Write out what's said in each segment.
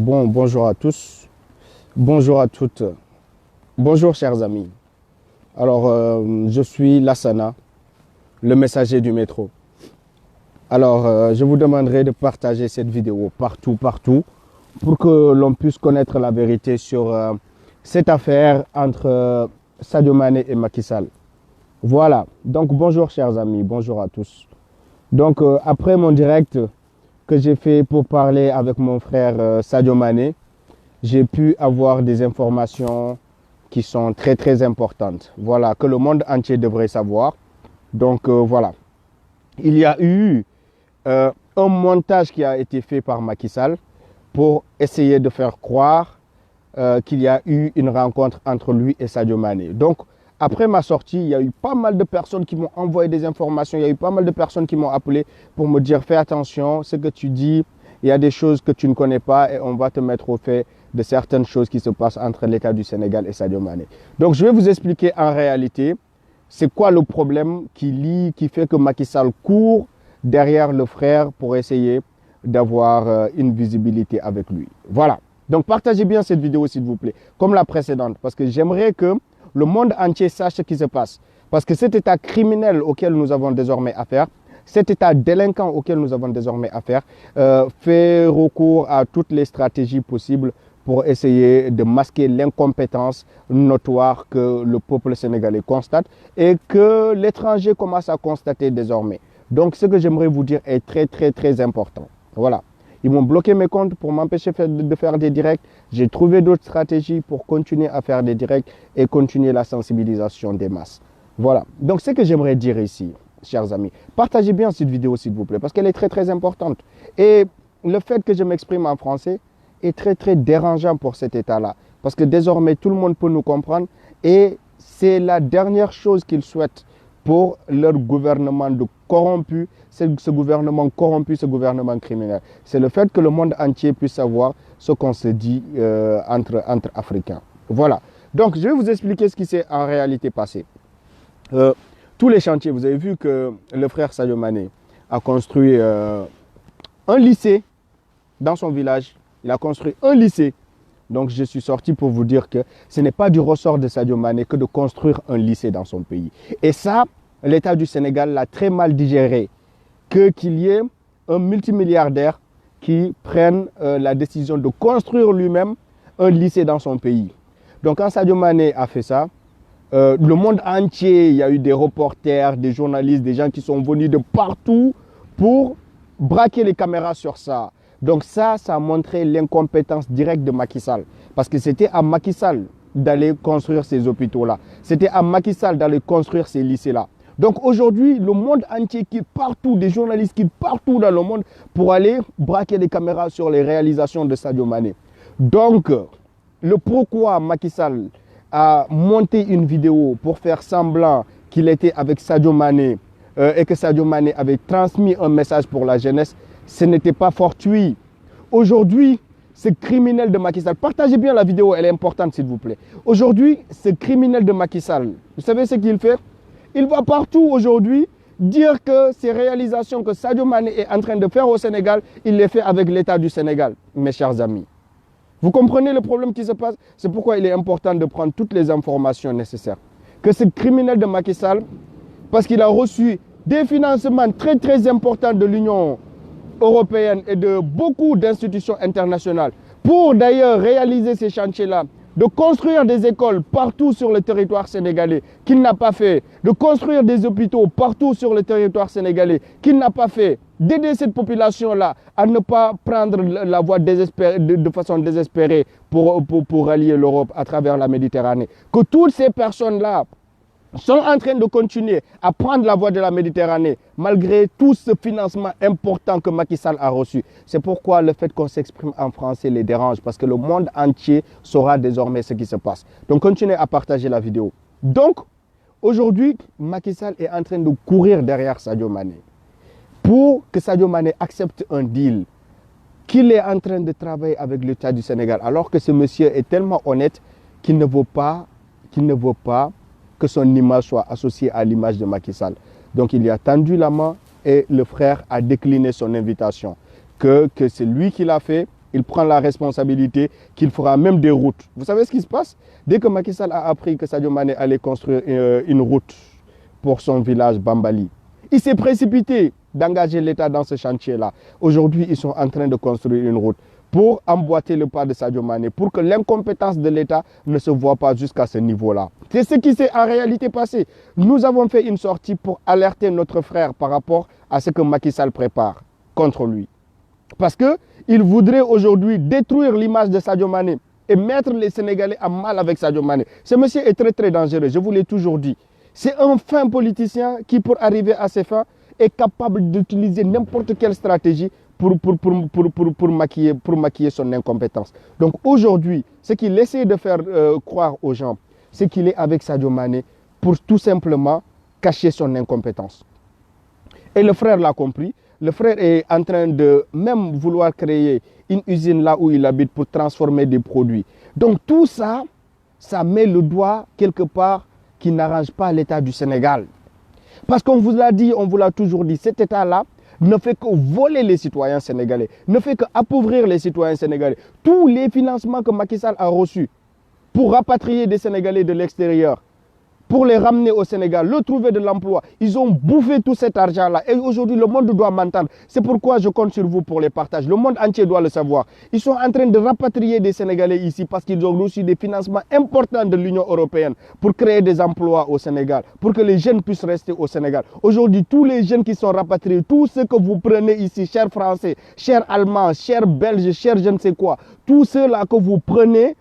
Bonjour à tous, bonjour à toutes, bonjour chers amis. Je suis Lassana, le messager du métro. Je vous demanderai de partager cette vidéo partout, pour que l'on puisse connaître la vérité sur cette affaire entre Sadio Mané et Macky Sall. Voilà, donc bonjour chers amis, bonjour à tous. Après mon direct que j'ai fait pour parler avec mon frère Sadio Mané, j'ai pu avoir des informations qui sont très importantes. Voilà, que le monde entier devrait savoir. Voilà, il y a eu un montage qui a été fait par Macky Sall pour essayer de faire croire qu'il y a eu une rencontre entre lui et Sadio Mané. Donc, après ma sortie, il y a eu pas mal de personnes qui m'ont envoyé des informations, il y a eu pas mal de personnes qui m'ont appelé pour me dire « Fais attention, ce que tu dis, il y a des choses que tu ne connais pas et on va te mettre au fait de certaines choses qui se passent entre l'État du Sénégal et Sadio Mané. » Donc, je vais vous expliquer en réalité, c'est quoi le problème qui fait que Macky Sall court derrière le frère pour essayer d'avoir une visibilité avec lui. Voilà. Donc, partagez bien cette vidéo, s'il vous plaît, comme la précédente, parce que j'aimerais que le monde entier sache ce qui se passe. Parce que cet état criminel auquel nous avons désormais affaire, cet état délinquant auquel nous avons désormais affaire, fait recours à toutes les stratégies possibles pour essayer de masquer l'incompétence notoire que le peuple sénégalais constate et que l'étranger commence à constater désormais. Donc, ce que j'aimerais vous dire est très important. Voilà. Ils m'ont bloqué mes comptes pour m'empêcher de faire des directs. J'ai trouvé d'autres stratégies pour continuer à faire des directs et continuer la sensibilisation des masses. Voilà. Donc, ce que j'aimerais dire ici, chers amis, partagez bien cette vidéo, s'il vous plaît, parce qu'elle est très importante. Et le fait que je m'exprime en français est très dérangeant pour cet état-là. Parce que désormais, tout le monde peut nous comprendre et c'est la dernière chose qu'ils souhaitent pour leur gouvernement de corrompu, ce gouvernement corrompu, ce gouvernement criminel. C'est le fait que le monde entier puisse savoir ce qu'on se dit entre Africains. Voilà. Donc, je vais vous expliquer ce qui s'est en réalité passé. Tous les chantiers, vous avez vu que le frère Sadio Mané a construit un lycée dans son village. Il a construit un lycée. Donc, je suis sorti pour vous dire que ce n'est pas du ressort de Sadio Mané que de construire un lycée dans son pays. Et ça, l'État du Sénégal l'a très mal digéré. Qu'il y ait un multimilliardaire qui prenne la décision de construire lui-même un lycée dans son pays. Donc, quand Sadio Mané a fait ça, le monde entier, il y a eu des reporters, des journalistes, des gens qui sont venus de partout pour braquer les caméras sur ça. Donc ça a montré l'incompétence directe de Macky Sall. Parce que c'était à Macky Sall d'aller construire ces hôpitaux-là. C'était à Macky Sall d'aller construire ces lycées-là. Donc aujourd'hui, le monde entier quitte partout, des journalistes quittent partout dans le monde pour aller braquer les caméras sur les réalisations de Sadio Mané. Donc, le pourquoi Macky Sall a monté une vidéo pour faire semblant qu'il était avec Sadio Mané et que Sadio Mané avait transmis un message pour la jeunesse, ce n'était pas fortuit. Aujourd'hui, ce criminel de Macky Sall, partagez bien la vidéo, elle est importante s'il vous plaît. Aujourd'hui, ce criminel de Macky Sall, vous savez ce qu'il fait? Il va partout aujourd'hui dire que ces réalisations que Sadio Mané est en train de faire au Sénégal, il les fait avec l'État du Sénégal, mes chers amis. Vous comprenez le problème qui se passe? C'est pourquoi il est important de prendre toutes les informations nécessaires. Que ce criminel de Macky Sall, parce qu'il a reçu des financements très importants de l'Union européenne et de beaucoup d'institutions internationales pour d'ailleurs réaliser ces chantiers-là, de construire des écoles partout sur le territoire sénégalais qu'il n'a pas fait, de construire des hôpitaux partout sur le territoire sénégalais qu'il n'a pas fait, d'aider cette population-là à ne pas prendre la voie de façon désespérée pour rallier l'Europe à travers la Méditerranée. Que toutes ces personnes-là sont en train de continuer à prendre la voie de la Méditerranée malgré tout ce financement important que Macky Sall a reçu. C'est pourquoi le fait qu'on s'exprime en français les dérange, parce que le monde entier saura désormais ce qui se passe. Donc continuez à partager la vidéo. Donc aujourd'hui, Macky Sall est en train de courir derrière Sadio Mané pour que Sadio Mané accepte un deal, qu'il est en train de travailler avec l'État du Sénégal, alors que ce monsieur est tellement honnête qu'il ne veut pas que son image soit associée à l'image de Macky Sall. Donc il a tendu la main et le frère a décliné son invitation. Que c'est lui qui l'a fait Il prend la responsabilité qu'il fera même des routes. Vous savez ce qui se passe? Dès que Macky Sall a appris que Sadio Mané allait construire une route pour son village Bambali, il s'est précipité d'engager l'État dans ce chantier-là. Aujourd'hui, ils sont en train de construire une route pour emboîter le pas de Sadio Mané, pour que l'incompétence de l'État ne se voit pas jusqu'à ce niveau-là. C'est ce qui s'est en réalité passé. Nous avons fait une sortie pour alerter notre frère par rapport à ce que Macky Sall prépare contre lui. Parce qu'il voudrait aujourd'hui détruire l'image de Sadio Mané et mettre les Sénégalais en mal avec Sadio Mané. Ce monsieur est très très dangereux, je vous l'ai toujours dit. C'est un fin politicien qui, pour arriver à ses fins, est capable d'utiliser n'importe quelle stratégie pour maquiller son incompétence. Donc aujourd'hui, ce qu'il essaie de faire croire aux gens, c'est qu'il est avec Sadio Mané pour tout simplement cacher son incompétence. Et le frère l'a compris. Le frère est en train de même vouloir créer une usine là où il habite pour transformer des produits. Donc tout ça, ça met le doigt quelque part qui n'arrange pas l'État du Sénégal. Parce qu'on vous l'a dit, on vous l'a toujours dit, cet État-là ne fait que voler les citoyens sénégalais, ne fait qu'appauvrir les citoyens sénégalais. Tous les financements que Macky Sall a reçus pour rapatrier des Sénégalais de l'extérieur, pour les ramener au Sénégal, leur trouver de l'emploi. Ils ont bouffé tout cet argent-là. Et aujourd'hui, le monde doit m'entendre. C'est pourquoi je compte sur vous pour les partages. Le monde entier doit le savoir. Ils sont en train de rapatrier des Sénégalais ici parce qu'ils ont reçu des financements importants de l'Union européenne pour créer des emplois au Sénégal, pour que les jeunes puissent rester au Sénégal. Aujourd'hui, tous les jeunes qui sont rapatriés, tous ceux que vous prenez ici, chers Français, chers Allemands, chers Belges, chers je ne sais quoi, tous ceux-là que vous prenez,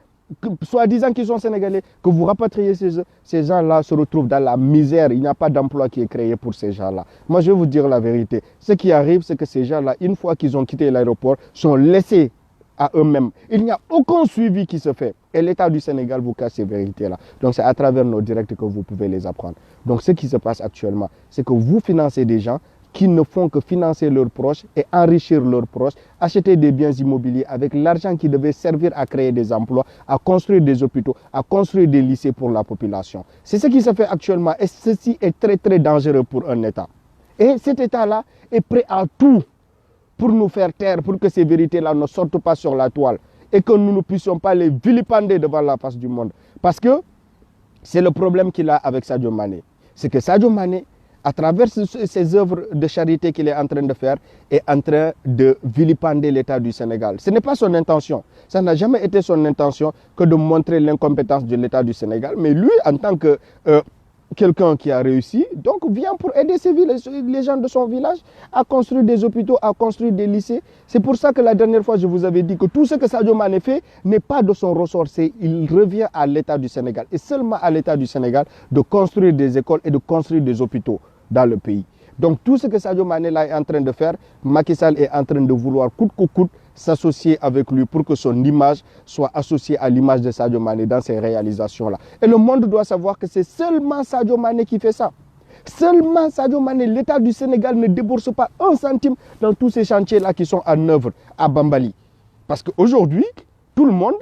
soi-disant qu'ils sont sénégalais, que vous rapatriez ces gens-là se retrouvent dans la misère. Il n'y a pas d'emploi qui est créé pour ces gens-là. Moi, je vais vous dire la vérité. Ce qui arrive, c'est que ces gens-là, une fois qu'ils ont quitté l'aéroport, sont laissés à eux-mêmes. Il n'y a aucun suivi qui se fait. Et l'État du Sénégal vous cache ces vérités-là. Donc, c'est à travers nos directs que vous pouvez les apprendre. Donc, ce qui se passe actuellement, c'est que vous financez des gens qui ne font que financer leurs proches et enrichir leurs proches, acheter des biens immobiliers avec l'argent qui devait servir à créer des emplois, à construire des hôpitaux, à construire des lycées pour la population. C'est ce qui se fait actuellement et ceci est très très dangereux pour un État. Et cet État-là est prêt à tout pour nous faire taire, pour que ces vérités-là ne sortent pas sur la toile et que nous ne puissions pas les vilipender devant la face du monde. Parce que c'est le problème qu'il a avec Sadio Mané. C'est que Sadio Mané, à travers ces œuvres de charité qu'il est en train de faire, est en train de vilipender l'État du Sénégal. Ce n'est pas son intention. Ça n'a jamais été son intention que de montrer l'incompétence de l'État du Sénégal. Mais lui, en tant que quelqu'un qui a réussi, donc vient pour aider les gens de son village à construire des hôpitaux, à construire des lycées. C'est pour ça que la dernière fois, je vous avais dit que tout ce que Sadio Mané fait n'est pas de son ressort. Il revient à l'État du Sénégal et seulement à l'État du Sénégal de construire des écoles et de construire des hôpitaux dans le pays. Donc tout ce que Sadio Mané là est en train de faire, Macky Sall est en train de vouloir coûte que coûte s'associer avec lui pour que son image soit associée à l'image de Sadio Mané dans ces réalisations-là. Et le monde doit savoir que c'est seulement Sadio Mané qui fait ça. Seulement Sadio Mané, l'État du Sénégal ne débourse pas un centime dans tous ces chantiers-là qui sont en œuvre à Bambali. Parce qu'aujourd'hui, tout le monde,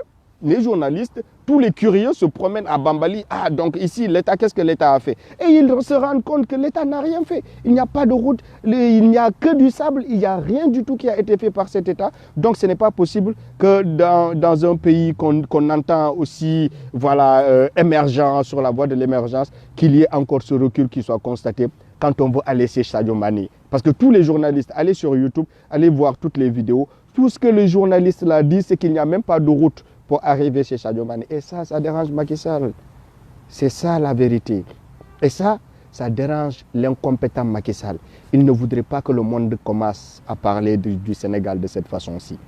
les journalistes, tous les curieux se promènent à Bambali. Ah, donc ici, l'État, qu'est-ce que l'État a fait? Et ils se rendent compte que l'État n'a rien fait. Il n'y a pas de route, il n'y a que du sable, il n'y a rien du tout qui a été fait par cet État. Donc ce n'est pas possible que dans un pays qu'on entend aussi voilà, émergent, sur la voie de l'émergence, qu'il y ait encore ce recul qui soit constaté quand on veut aller chez Sadio Mané. Parce que tous les journalistes, allez sur YouTube, allez voir toutes les vidéos. Tout ce que les journalistes là disent, c'est qu'il n'y a même pas de route pour arriver chez Sadio Mané. Et ça dérange Macky Sall. C'est ça la vérité. Et ça dérange l'incompétent Macky Sall. Il ne voudrait pas que le monde commence à parler du Sénégal de cette façon-ci.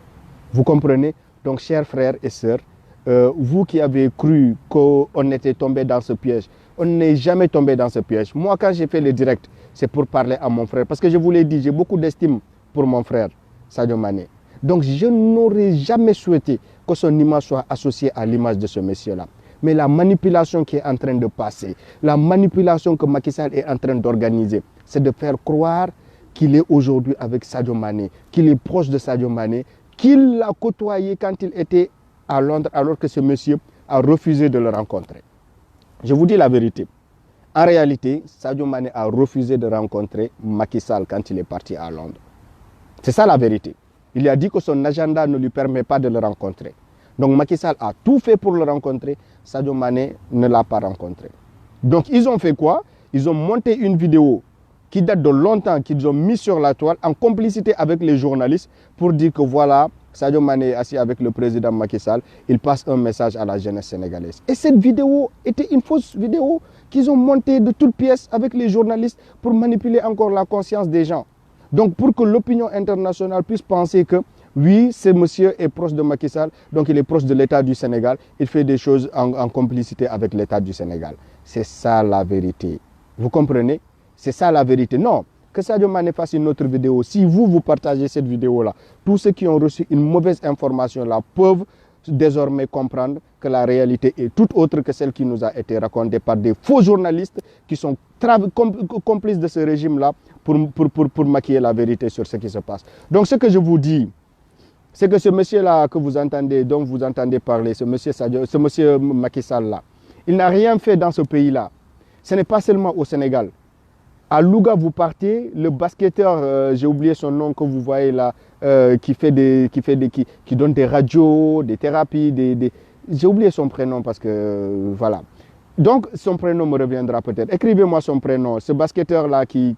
Vous comprenez? Donc, chers frères et sœurs, vous qui avez cru qu'on était tombé dans ce piège, on n'est jamais tombé dans ce piège. Moi, quand j'ai fait le direct, c'est pour parler à mon frère. Parce que je vous l'ai dit, j'ai beaucoup d'estime pour mon frère, Sadio Mané. Donc, je n'aurais jamais souhaité que son image soit associée à l'image de ce monsieur-là. Mais la manipulation qui est en train de passer, la manipulation que Macky Sall est en train d'organiser, c'est de faire croire qu'il est aujourd'hui avec Sadio Mané, qu'il est proche de Sadio Mané, qu'il l'a côtoyé quand il était à Londres, alors que ce monsieur a refusé de le rencontrer. Je vous dis la vérité. En réalité, Sadio Mané a refusé de rencontrer Macky Sall quand il est parti à Londres. C'est ça la vérité. Il a dit que son agenda ne lui permet pas de le rencontrer. Donc Macky Sall a tout fait pour le rencontrer. Sadio Mané ne l'a pas rencontré. Donc ils ont fait quoi? Ils ont monté une vidéo qui date de longtemps, qu'ils ont mis sur la toile en complicité avec les journalistes pour dire que voilà, Sadio Mané est assis avec le président Macky Sall, il passe un message à la jeunesse sénégalaise. Et cette vidéo était une fausse vidéo qu'ils ont montée de toutes pièces avec les journalistes pour manipuler encore la conscience des gens. Donc pour que l'opinion internationale puisse penser que oui, ce monsieur est proche de Macky Sall, donc il est proche de l'État du Sénégal, il fait des choses en complicité avec l'État du Sénégal. C'est ça la vérité. Vous comprenez? C'est ça la vérité. Non, que Sadio Mané fasse une autre vidéo. Si vous partagez cette vidéo-là, tous ceux qui ont reçu une mauvaise information là peuvent désormais comprendre que la réalité est toute autre que celle qui nous a été racontée par des faux journalistes qui sont complices de ce régime-là pour maquiller la vérité sur ce qui se passe. Donc ce que je vous dis, c'est que ce monsieur-là que vous entendez, dont vous entendez parler, ce monsieur Macky Sall-là, il n'a rien fait dans ce pays-là. Ce n'est pas seulement au Sénégal. À Louga, vous partez, le basketteur, j'ai oublié son nom que vous voyez là, qui donne des radios, des thérapies, j'ai oublié son prénom parce que voilà. Donc son prénom me reviendra peut-être. Écrivez-moi son prénom. Ce basketteur là qui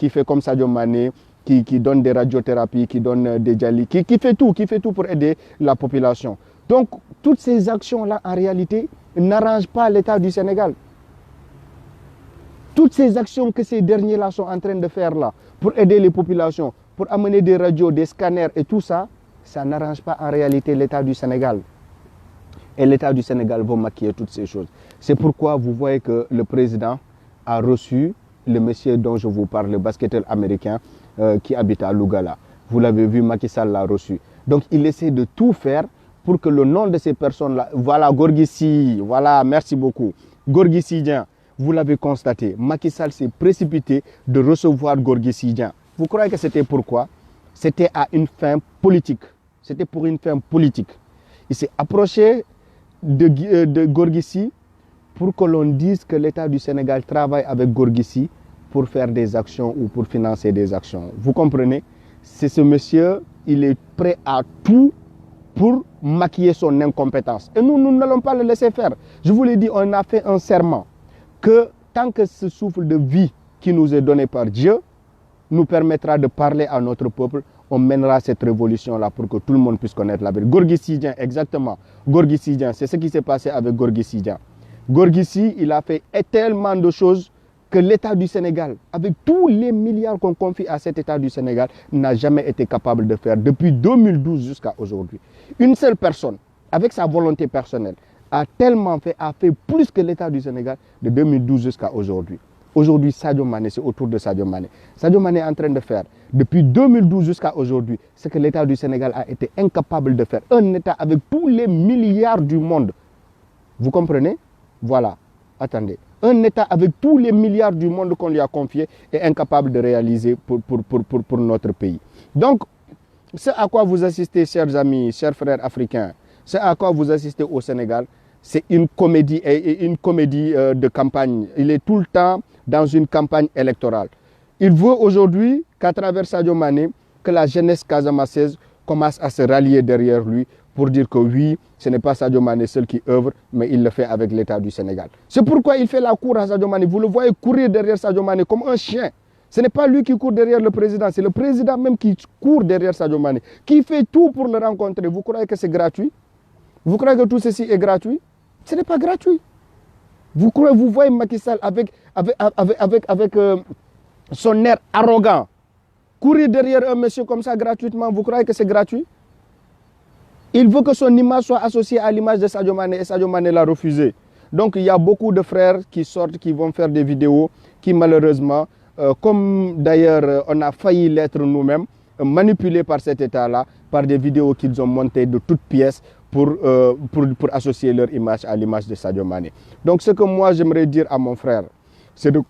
fait comme Sadio Mané, qui donne des radiothérapies, qui donne des dialyses, qui fait tout pour aider la population. Donc toutes ces actions là en réalité n'arrangent pas l'État du Sénégal. Toutes ces actions que ces derniers-là sont en train de faire là, pour aider les populations, pour amener des radios, des scanners et tout ça, ça n'arrange pas en réalité l'État du Sénégal. Et l'État du Sénégal va maquiller toutes ces choses. C'est pourquoi vous voyez que le président a reçu le monsieur dont je vous parle, le basketteur américain qui habite à Louga là. Vous l'avez vu, Macky Sall l'a reçu. Donc il essaie de tout faire pour que le nom de ces personnes-là, voilà Gorgui Sy, voilà, merci beaucoup, Gorgui Sydien. Vous l'avez constaté, Macky Sall s'est précipité de recevoir Gorgui Sydien. Vous croyez que c'était pourquoi? C'était à une fin politique. C'était pour une fin politique. Il s'est approché de Gorgui Sy pour que l'on dise que l'État du Sénégal travaille avec Gorgui Sy pour faire des actions ou pour financer des actions. Vous comprenez? C'est ce monsieur, il est prêt à tout pour maquiller son incompétence. Et nous n'allons pas le laisser faire. Je vous l'ai dit, on a fait un serment que tant que ce souffle de vie qui nous est donné par Dieu nous permettra de parler à notre peuple, on mènera cette révolution-là pour que tout le monde puisse connaître la vérité. Gorgui Sydien, exactement. Gorgui Sydien, c'est ce qui s'est passé avec Gorgui Sydien. Gorgui Sy, il a fait tellement de choses que l'État du Sénégal, avec tous les milliards qu'on confie à cet État du Sénégal, n'a jamais été capable de faire depuis 2012 jusqu'à aujourd'hui. Une seule personne, avec sa volonté personnelle, a fait plus que l'État du Sénégal de 2012 jusqu'à aujourd'hui. Aujourd'hui, Sadio Mané, c'est autour de Sadio Mané. Sadio Mané est en train de faire, depuis 2012 jusqu'à aujourd'hui, ce que l'État du Sénégal a été incapable de faire. Un État avec tous les milliards du monde. Vous comprenez? Voilà. Attendez. Un État avec tous les milliards du monde qu'on lui a confié est incapable de réaliser pour notre pays. Donc, ce à quoi vous assistez, chers amis, chers frères africains, ce à quoi vous assistez au Sénégal, c'est une comédie de campagne. Il est tout le temps dans une campagne électorale. Il veut aujourd'hui qu'à travers Sadio Mané, que la jeunesse casamassaise commence à se rallier derrière lui pour dire que oui, ce n'est pas Sadio Mané seul qui œuvre, mais il le fait avec l'État du Sénégal. C'est pourquoi il fait la cour à Sadio Mané. Vous le voyez courir derrière Sadio Mané comme un chien. Ce n'est pas lui qui court derrière le président, c'est le président même qui court derrière Sadio Mané, qui fait tout pour le rencontrer. Vous croyez que c'est gratuit? Vous croyez que tout ceci est gratuit? Ce n'est pas gratuit. Vous voyez Macky Sall avec son air arrogant, courir derrière un monsieur comme ça gratuitement, vous croyez que c'est gratuit? Il veut que son image soit associée à l'image de Sadio Mané et Sadio Mané l'a refusé. Donc il y a beaucoup de frères qui sortent, qui vont faire des vidéos qui malheureusement, comme d'ailleurs on a failli l'être nous-mêmes, manipulés par cet état-là, par des vidéos qu'ils ont montées de toutes pièces pour associer leur image à l'image de Sadio Mané. Donc ce que moi j'aimerais dire à mon frère, c'est de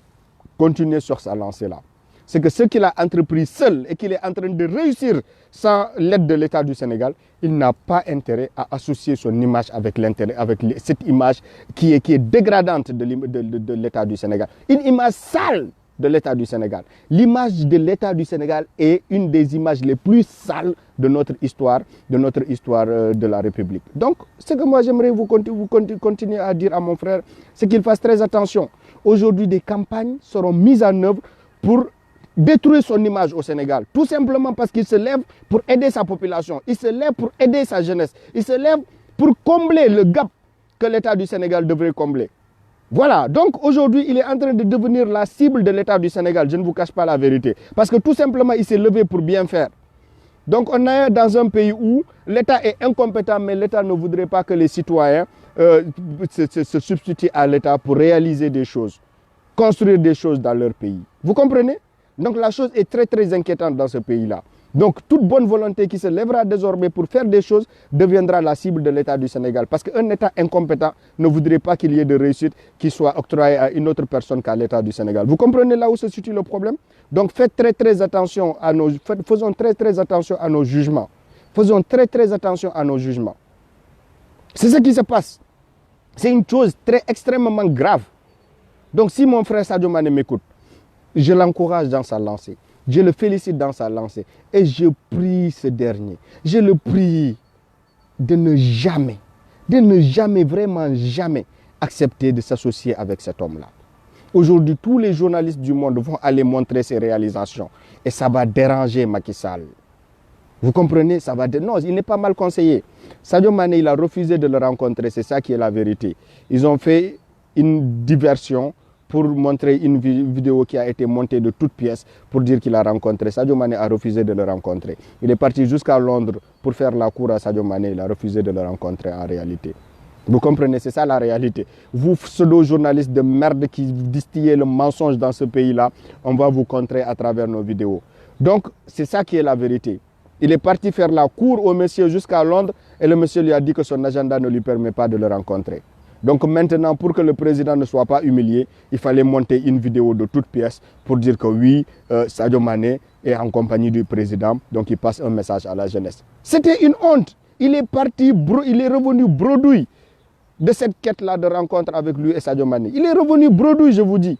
continuer sur sa lancée-là. C'est que ce qu'il a entrepris seul et qu'il est en train de réussir sans l'aide de l'État du Sénégal, il n'a pas intérêt à associer son image avec cette image qui est dégradante de l'État du Sénégal. Une image sale, de l'État du Sénégal. L'image de l'État du Sénégal est une des images les plus sales de notre histoire de la République. Donc, ce que moi j'aimerais vous continuer à dire à mon frère, c'est qu'il fasse très attention. Aujourd'hui, des campagnes seront mises en œuvre pour détruire son image au Sénégal. Tout simplement parce qu'il se lève pour aider sa population. Il se lève pour aider sa jeunesse. Il se lève pour combler le gap que l'État du Sénégal devrait combler. Voilà, donc aujourd'hui, il est en train de devenir la cible de l'État du Sénégal. Je ne vous cache pas la vérité. Parce que tout simplement, il s'est levé pour bien faire. Donc on est dans un pays où l'État est incompétent, mais l'État ne voudrait pas que les citoyens se substituent à l'État pour réaliser des choses, construire des choses dans leur pays. Vous comprenez? Donc la chose est très très inquiétante dans ce pays-là. Donc toute bonne volonté qui se lèvera désormais pour faire des choses deviendra la cible de l'État du Sénégal. Parce qu'un État incompétent ne voudrait pas qu'il y ait de réussite qui soit octroyée à une autre personne qu'à l'État du Sénégal. Vous comprenez là où se situe le problème? Donc faites très attention à faisons très attention à nos jugements. Faisons très attention à nos jugements. C'est ce qui se passe. C'est une chose extrêmement grave. Donc si mon frère Sadio Mané m'écoute, je l'encourage dans sa lancée. Je le félicite dans sa lancée. Et je prie ce dernier. Je le prie de ne jamais, vraiment jamais accepter de s'associer avec cet homme-là. Aujourd'hui, tous les journalistes du monde vont aller montrer ses réalisations. Et ça va déranger Macky Sall. Vous comprenez? Non, il n'est pas mal conseillé. Sadio Mané, il a refusé de le rencontrer. C'est ça qui est la vérité. Ils ont fait une diversion pour montrer une vidéo qui a été montée de toutes pièces pour dire qu'il a rencontré. Sadio Mané a refusé de le rencontrer. Il est parti jusqu'à Londres pour faire la cour à Sadio Mané. Il a refusé de le rencontrer en réalité. Vous comprenez? C'est ça la réalité. Vous, pseudo-journalistes de merde qui distillez le mensonge dans ce pays-là, on va vous contrer à travers nos vidéos. Donc, c'est ça qui est la vérité. Il est parti faire la cour au monsieur jusqu'à Londres et le monsieur lui a dit que son agenda ne lui permet pas de le rencontrer. Donc maintenant, pour que le président ne soit pas humilié, il fallait monter une vidéo de toutes pièces pour dire que oui, Sadio Mané est en compagnie du président, donc il passe un message à la jeunesse. C'était une honte. Il est parti, il est revenu bredouille de cette quête-là de rencontre avec lui et Sadio Mané. Il est revenu bredouille, je vous dis.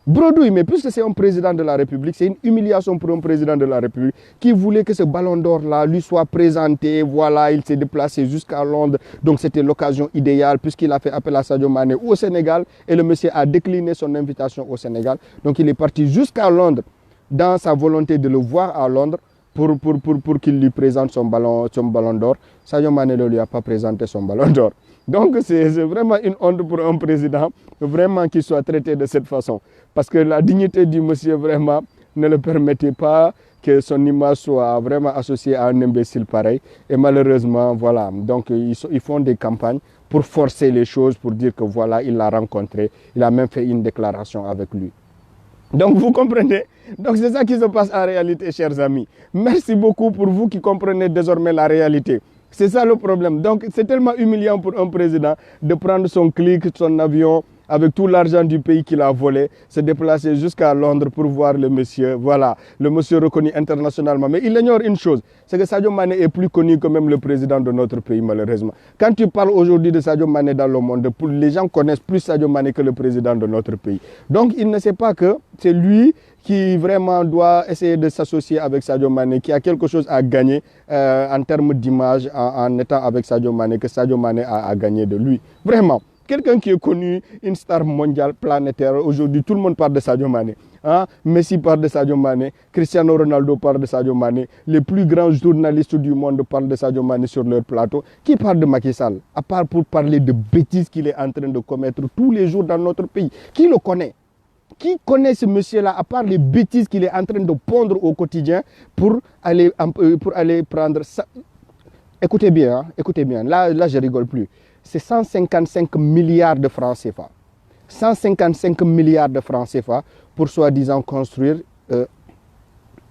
Bredouille, mais puisque c'est un président de la République, c'est une humiliation pour un président de la République qui voulait que ce ballon d'or-là lui soit présenté. Voilà, il s'est déplacé jusqu'à Londres. Donc c'était l'occasion idéale puisqu'il a fait appel à Sadio Mané au Sénégal et le monsieur a décliné son invitation au Sénégal. Donc il est parti jusqu'à Londres dans sa volonté de le voir à Londres pour qu'il lui présente son ballon d'or. Sadio Mané ne lui a pas présenté son ballon d'or. Donc c'est vraiment une honte pour un président vraiment qu'il soit traité de cette façon. Parce que la dignité du monsieur vraiment ne le permettait pas que son image soit vraiment associée à un imbécile pareil. Et malheureusement, voilà, donc ils font des campagnes pour forcer les choses, pour dire que voilà, il l'a rencontré. Il a même fait une déclaration avec lui. Donc vous comprenez? Donc c'est ça qui se passe en réalité, chers amis. Merci beaucoup pour vous qui comprenez désormais la réalité. C'est ça le problème. Donc c'est tellement humiliant pour un président de prendre son clic, son avion, avec tout l'argent du pays qu'il a volé, se déplacer jusqu'à Londres pour voir le monsieur. Voilà, le monsieur reconnu internationalement. Mais il ignore une chose, c'est que Sadio Mané est plus connu que même le président de notre pays, malheureusement. Quand tu parles aujourd'hui de Sadio Mané dans le monde, les gens connaissent plus Sadio Mané que le président de notre pays. Donc il ne sait pas que c'est lui qui vraiment doit essayer de s'associer avec Sadio Mané, qui a quelque chose à gagner en termes d'image en étant avec Sadio Mané, que Sadio Mané a gagné de lui. Vraiment. Quelqu'un qui est connu, une star mondiale, planétaire. Aujourd'hui, tout le monde parle de Sadio Mané. Hein? Messi parle de Sadio Mané. Cristiano Ronaldo parle de Sadio Mané. Les plus grands journalistes du monde parlent de Sadio Mané sur leur plateau. Qui parle de Macky Sall? À part pour parler de bêtises qu'il est en train de commettre tous les jours dans notre pays. Qui le connaît? Qui connaît ce monsieur-là, à part les bêtises qu'il est en train de pondre au quotidien pour aller prendre ça? Écoutez bien, hein? Écoutez bien. Là, je rigole plus. C'est 155 milliards de francs CFA. 155 milliards de francs CFA pour soi-disant construire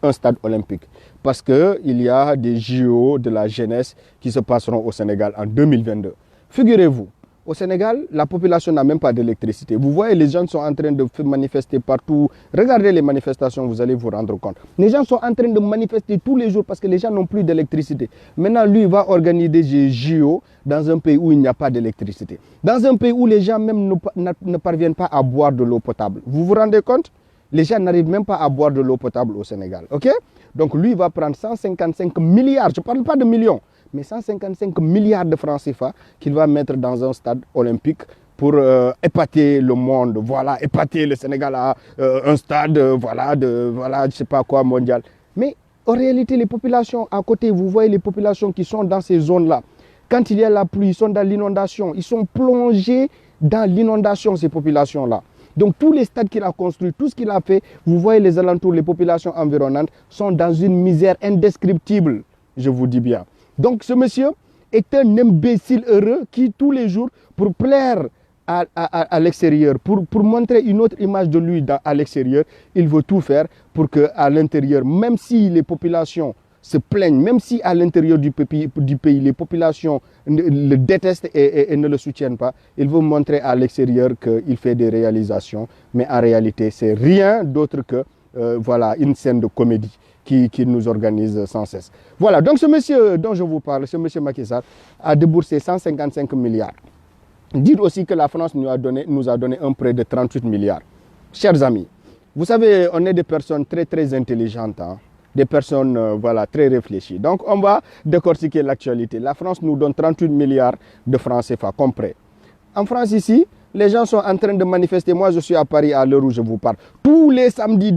un stade olympique. Parce qu'il y a des JO de la jeunesse qui se passeront au Sénégal en 2022. Figurez-vous, au Sénégal, la population n'a même pas d'électricité. Vous voyez, les gens sont en train de manifester partout. Regardez les manifestations, vous allez vous rendre compte. Les gens sont en train de manifester tous les jours parce que les gens n'ont plus d'électricité. Maintenant, lui, il va organiser des JO dans un pays où il n'y a pas d'électricité. Dans un pays où les gens même ne parviennent pas à boire de l'eau potable. Vous vous rendez compte? Les gens n'arrivent même pas à boire de l'eau potable au Sénégal. Ok? Donc lui, il va prendre 155 milliards, je ne parle pas de millions, mais 155 milliards de francs CFA qu'il va mettre dans un stade olympique pour épater le monde. Voilà, épater le Sénégal à un stade, voilà, je ne sais pas quoi, mondial. Mais en réalité, les populations à côté, vous voyez les populations qui sont dans ces zones-là. Quand il y a la pluie, ils sont dans l'inondation. Ils sont plongés dans l'inondation, ces populations-là. Donc tous les stades qu'il a construits, tout ce qu'il a fait, vous voyez les alentours, les populations environnantes sont dans une misère indescriptible, je vous dis bien. Donc ce monsieur est un imbécile heureux qui tous les jours, pour plaire à l'extérieur, pour montrer une autre image de lui à l'extérieur, il veut tout faire pour qu'à l'intérieur, même si les populations se plaignent, même si à l'intérieur du pays, les populations le détestent et ne le soutiennent pas, il veut montrer à l'extérieur qu'il fait des réalisations, mais en réalité, c'est rien d'autre que voilà, une scène de comédie qui nous organise sans cesse. Voilà, donc ce monsieur dont je vous parle, ce monsieur Macky Sall, a déboursé 155 milliards. Dites aussi que la France nous a donné un prêt de 38 milliards. Chers amis, vous savez, on est des personnes très intelligentes, hein, des personnes voilà, très réfléchies. Donc on va décortiquer l'actualité. La France nous donne 38 milliards de francs CFA comme prêt. En France ici, les gens sont en train de manifester. Moi, je suis à Paris à l'heure où je vous parle. Tous les samedis,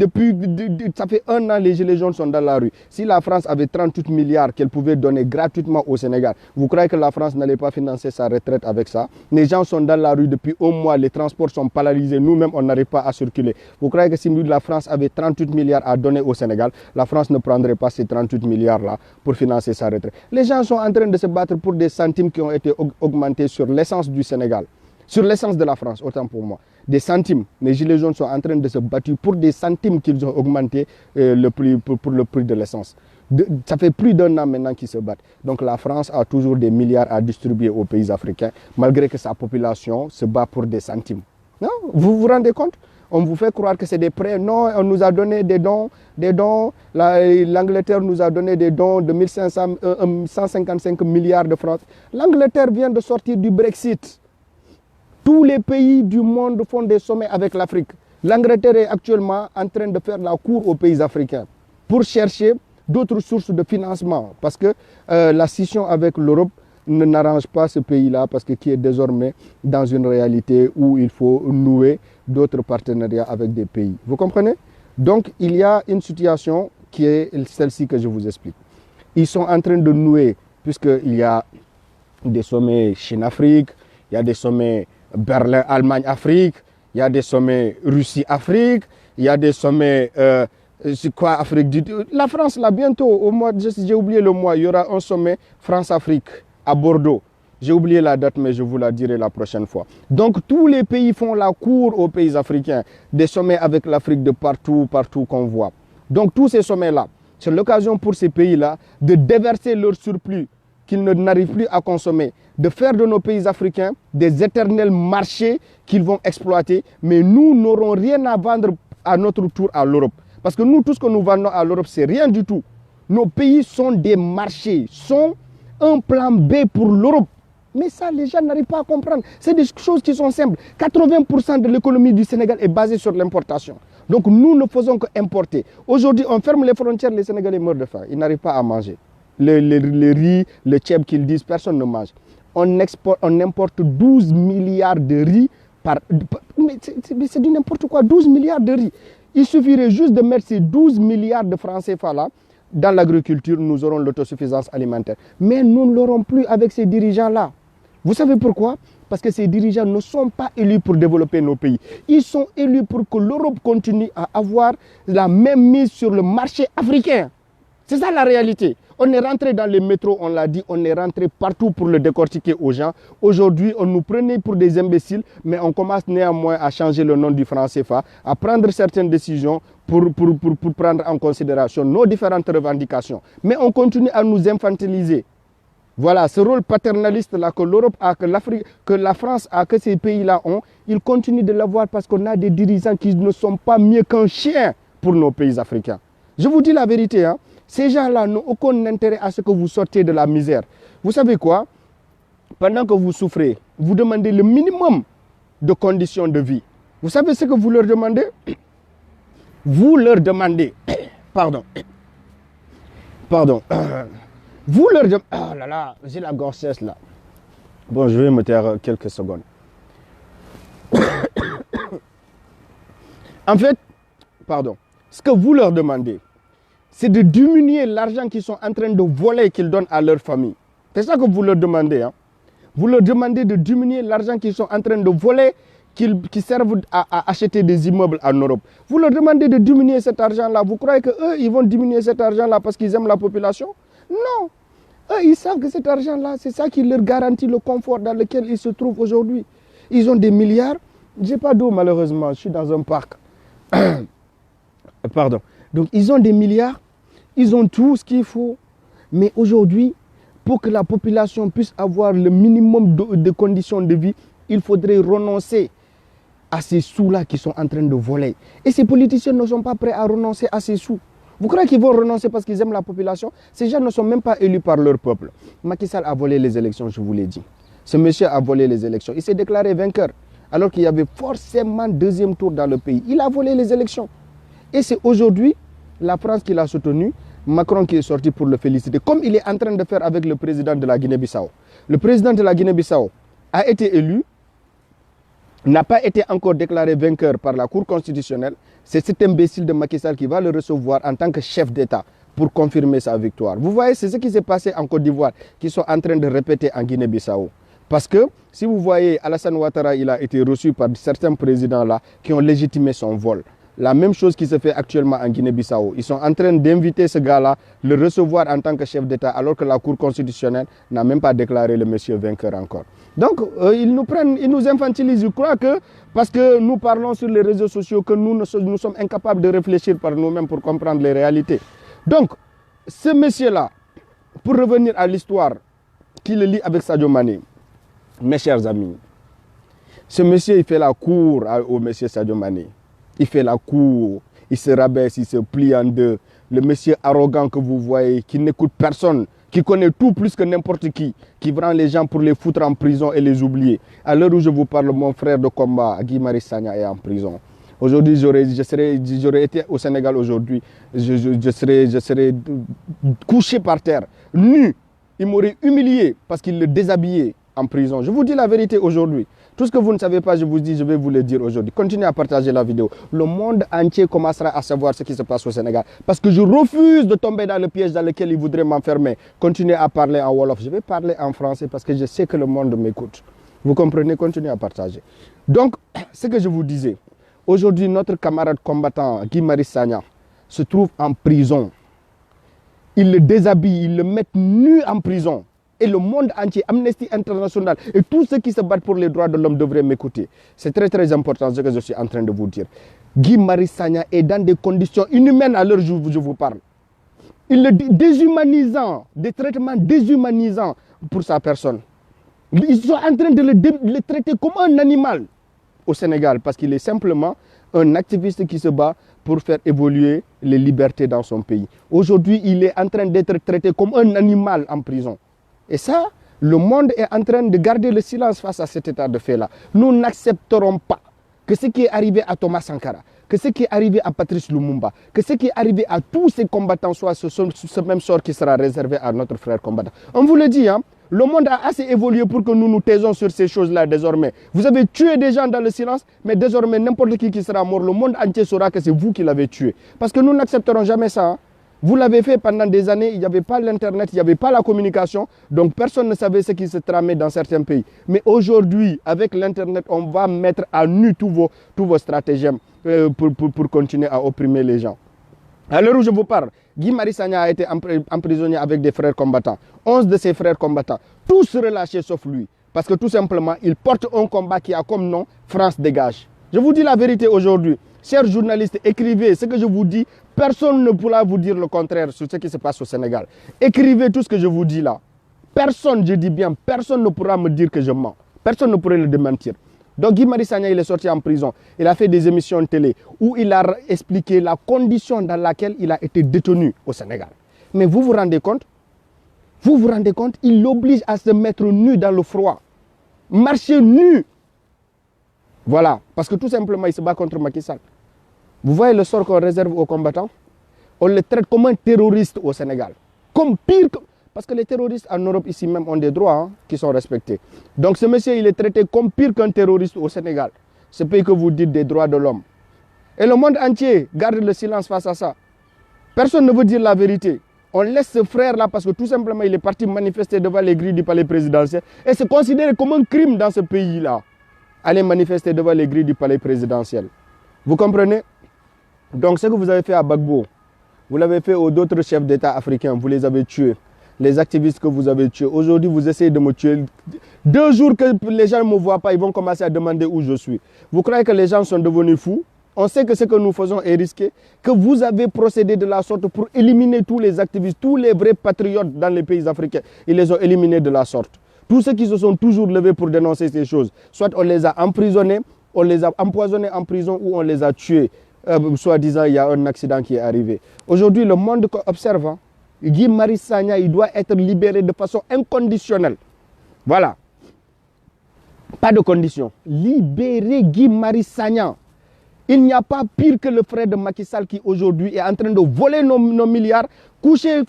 ça fait un an, les gilets jaunes sont dans la rue. Si la France avait 38 milliards qu'elle pouvait donner gratuitement au Sénégal, vous croyez que la France n'allait pas financer sa retraite avec ça? Les gens sont dans la rue depuis un mois, les transports sont paralysés, nous-mêmes, on n'arrive pas à circuler. Vous croyez que si la France avait 38 milliards à donner au Sénégal, la France ne prendrait pas ces 38 milliards-là pour financer sa retraite? Les gens sont en train de se battre pour des centimes qui ont été augmentés sur l'essence du Sénégal. Sur l'essence de la France, autant pour moi. Des centimes. Les gilets jaunes sont en train de se battre pour des centimes qu'ils ont augmenté pour le prix de l'essence. Ça fait plus d'un an maintenant qu'ils se battent. Donc la France a toujours des milliards à distribuer aux pays africains, malgré que sa population se bat pour des centimes. Non? Vous vous rendez compte? On vous fait croire que c'est des prêts. Non, on nous a donné des dons. L'Angleterre nous a donné des dons de 155 milliards de francs. L'Angleterre vient de sortir du Brexit. Tous les pays du monde font des sommets avec l'Afrique. L'Angleterre est actuellement en train de faire la cour aux pays africains pour chercher d'autres sources de financement. Parce que la scission avec l'Europe n'arrange pas ce pays-là, parce que qui est désormais dans une réalité où il faut nouer d'autres partenariats avec des pays. Vous comprenez? Donc il y a une situation qui est celle-ci que je vous explique. Ils sont en train de nouer, puisqu'il y a des sommets Chine-Afrique, il y a des sommets Berlin, Allemagne, Afrique, il y a des sommets Russie, Afrique, il y a des sommets Afrique du... La France, là, bientôt, au mois, j'ai oublié le mois, il y aura un sommet France-Afrique à Bordeaux. J'ai oublié la date, mais je vous la dirai la prochaine fois. Donc, tous les pays font la cour aux pays africains, des sommets avec l'Afrique de partout qu'on voit. Donc, tous ces sommets-là, c'est l'occasion pour ces pays-là de déverser leur surplus qu'ils n'arrivent plus à consommer, de faire de nos pays africains des éternels marchés qu'ils vont exploiter, mais nous n'aurons rien à vendre à notre tour à l'Europe. Parce que nous, tout ce que nous vendons à l'Europe, c'est rien du tout. Nos pays sont des marchés, sont un plan B pour l'Europe. Mais ça, les gens n'arrivent pas à comprendre. C'est des choses qui sont simples. 80% de l'économie du Sénégal est basée sur l'importation. Donc nous ne faisons qu'importer. Aujourd'hui, on ferme les frontières, les Sénégalais meurent de faim. Ils n'arrivent pas à manger. Le riz, le tchèb qu'ils disent, personne ne mange. On importe 12 milliards de riz mais c'est du n'importe quoi, 12 milliards de riz. Il suffirait juste de mettre ces 12 milliards de francs CFA là dans l'agriculture, nous aurons l'autosuffisance alimentaire. Mais nous ne l'aurons plus avec ces dirigeants-là. Vous savez pourquoi? Parce que ces dirigeants ne sont pas élus pour développer nos pays. Ils sont élus pour que l'Europe continue à avoir la même mise sur le marché africain. C'est ça la réalité. On est rentré dans les métros, on l'a dit, on est rentré partout pour le décortiquer aux gens. Aujourd'hui, on nous prenait pour des imbéciles, mais on commence néanmoins à changer le nom du franc CFA, à prendre certaines décisions pour prendre en considération nos différentes revendications. Mais on continue à nous infantiliser. Voilà, ce rôle paternaliste-là que l'Europe a, que la France a, que ces pays-là ont, ils continuent de l'avoir parce qu'on a des dirigeants qui ne sont pas mieux qu'un chien pour nos pays africains. Je vous dis la vérité, hein. Ces gens-là n'ont aucun intérêt à ce que vous sortiez de la misère. Vous savez quoi? Pendant que vous souffrez, vous demandez le minimum de conditions de vie. Vous savez ce que vous leur demandez? vous leur demandez, pardon, vous leur demandez, oh là là, j'ai la gorge sèche là. Bon, je vais me taire quelques secondes. En fait, ce que vous leur demandez, c'est de diminuer l'argent qu'ils sont en train de voler, qu'ils donnent à leur famille. C'est ça que vous leur demandez. Hein? Vous leur demandez de diminuer l'argent qu'ils sont en train de voler, qui servent à acheter des immeubles en Europe. Vous leur demandez de diminuer cet argent-là. Vous croyez qu'eux, ils vont diminuer cet argent-là parce qu'ils aiment la population? Non. Eux, ils savent que cet argent-là, c'est ça qui leur garantit le confort dans lequel ils se trouvent aujourd'hui. Ils ont des milliards. Je n'ai pas d'eau, malheureusement. Je suis dans un parc. Pardon. Donc, ils ont des milliards. Ils ont tout ce qu'il faut. Mais aujourd'hui, pour que la population puisse avoir le minimum de conditions de vie, il faudrait renoncer à ces sous-là qui sont en train de voler. Et ces politiciens ne sont pas prêts à renoncer à ces sous. Vous croyez qu'ils vont renoncer parce qu'ils aiment la population? Ces gens ne sont même pas élus par leur peuple. Macky Sall a volé les élections, je vous l'ai dit. Ce monsieur a volé les élections. Il s'est déclaré vainqueur alors qu'il y avait forcément deuxième tour dans le pays. Il a volé les élections. Et c'est aujourd'hui la France qui l'a soutenu, Macron qui est sorti pour le féliciter, comme il est en train de faire avec le président de la Guinée-Bissau. Le président de la Guinée-Bissau a été élu, n'a pas été encore déclaré vainqueur par la Cour constitutionnelle. C'est cet imbécile de Macky Sall qui va le recevoir en tant que chef d'État pour confirmer sa victoire. Vous voyez, c'est ce qui s'est passé en Côte d'Ivoire, qui sont en train de répéter en Guinée-Bissau. Parce que, si vous voyez, Alassane Ouattara, il a été reçu par certains présidents-là qui ont légitimé son vol. La même chose qui se fait actuellement en Guinée-Bissau. Ils sont en train d'inviter ce gars-là, le recevoir en tant que chef d'État, alors que la Cour constitutionnelle n'a même pas déclaré le monsieur vainqueur encore. Donc, ils nous infantilisent. Je crois que, parce que nous parlons sur les réseaux sociaux, que nous sommes incapables de réfléchir par nous-mêmes pour comprendre les réalités. Donc, ce monsieur-là, pour revenir à l'histoire qui le lie avec Sadio Mané, mes chers amis, ce monsieur, il fait la cour au monsieur Sadio Mané. Il fait la cour, il se rabaisse, il se plie en deux. Le monsieur arrogant que vous voyez, qui n'écoute personne, qui connaît tout plus que n'importe qui prend les gens pour les foutre en prison et les oublier. À l'heure où je vous parle, mon frère de combat, Guy Marius Sagna, est en prison. Aujourd'hui, j'aurais été au Sénégal aujourd'hui, je serais couché par terre, nu. Il m'aurait humilié parce qu'il le déshabillait en prison. Je vous dis la vérité aujourd'hui. Tout ce que vous ne savez pas, je vous dis, je vais vous le dire aujourd'hui. Continuez à partager la vidéo. Le monde entier commencera à savoir ce qui se passe au Sénégal. Parce que je refuse de tomber dans le piège dans lequel ils voudraient m'enfermer. Continuez à parler en Wolof. Je vais parler en français parce que je sais que le monde m'écoute. Vous comprenez? Continuez à partager. Donc, ce que je vous disais, aujourd'hui, notre camarade combattant, Guy Marius Sagna, se trouve en prison. Ils le déshabillent, ils le mettent nu en prison. Et le monde entier, Amnesty International et tous ceux qui se battent pour les droits de l'homme devraient m'écouter. C'est très très important ce que je suis en train de vous dire. Guy Marius Sagna est dans des conditions inhumaines à l'heure où je vous parle. Il le dit déshumanisant, des traitements déshumanisants pour sa personne. Ils sont en train de le traiter comme un animal au Sénégal parce qu'il est simplement un activiste qui se bat pour faire évoluer les libertés dans son pays. Aujourd'hui, il est en train d'être traité comme un animal en prison. Et ça, le monde est en train de garder le silence face à cet état de fait-là. Nous n'accepterons pas que ce qui est arrivé à Thomas Sankara, que ce qui est arrivé à Patrice Lumumba, que ce qui est arrivé à tous ces combattants soit ce même sort qui sera réservé à notre frère combattant. On vous le dit, hein, le monde a assez évolué pour que nous nous taisons sur ces choses-là désormais. Vous avez tué des gens dans le silence, mais désormais, n'importe qui sera mort, le monde entier saura que c'est vous qui l'avez tué. Parce que nous n'accepterons jamais ça. Hein. Vous l'avez fait pendant des années, il n'y avait pas l'Internet, il n'y avait pas la communication, donc personne ne savait ce qui se tramait dans certains pays. Mais aujourd'hui, avec l'Internet, on va mettre à nu tous vos stratagèmes pour continuer à opprimer les gens. À l'heure où je vous parle, Guy Marius Sagna a été emprisonné avec des frères combattants. 11 de ses frères combattants, tous relâchés sauf lui. Parce que tout simplement, il porte un combat qui a comme nom France dégage. Je vous dis la vérité aujourd'hui. Chers journalistes, écrivez ce que je vous dis. Personne ne pourra vous dire le contraire sur ce qui se passe au Sénégal. Écrivez tout ce que je vous dis là. Personne, je dis bien, personne ne pourra me dire que je mens. Personne ne pourrait le démentir. Donc Guy Marius Sagna, il est sorti en prison. Il a fait des émissions de télé où il a expliqué la condition dans laquelle il a été détenu au Sénégal. Mais vous vous rendez compte? Vous vous rendez compte? Il l'oblige à se mettre nu dans le froid. Marcher nu. Voilà. Parce que tout simplement, il se bat contre Macky Sall. Vous voyez le sort qu'on réserve aux combattants? On les traite comme un terroriste au Sénégal. Comme pire que... Parce que les terroristes en Europe, ici même, ont des droits hein, qui sont respectés. Donc ce monsieur, il est traité comme pire qu'un terroriste au Sénégal. Ce pays que vous dites des droits de l'homme. Et le monde entier garde le silence face à ça. Personne ne veut dire la vérité. On laisse ce frère-là parce que tout simplement, il est parti manifester devant les grilles du palais présidentiel. Et c'est considéré comme un crime dans ce pays-là. Aller manifester devant les grilles du palais présidentiel. Vous comprenez? Donc ce que vous avez fait à Gbagbo, vous l'avez fait aux autres chefs d'État africains, vous les avez tués. Les activistes que vous avez tués. Aujourd'hui, vous essayez de me tuer. 2 jours que les gens ne me voient pas, ils vont commencer à demander où je suis. Vous croyez que les gens sont devenus fous? On sait que ce que nous faisons est risqué, que vous avez procédé de la sorte pour éliminer tous les activistes, tous les vrais patriotes dans les pays africains. Ils les ont éliminés de la sorte. Tous ceux qui se sont toujours levés pour dénoncer ces choses, soit on les a emprisonnés, on les a empoisonnés en prison ou on les a tués. Soi-disant, il y a un accident qui est arrivé. Aujourd'hui, le monde observe, hein, Guy Marius Sagna, il doit être libéré de façon inconditionnelle. Voilà. Pas de condition. Libérer Guy Marius Sagna. Il n'y a pas pire que le frère de Macky Sall qui aujourd'hui est en train de voler nos milliards, coucher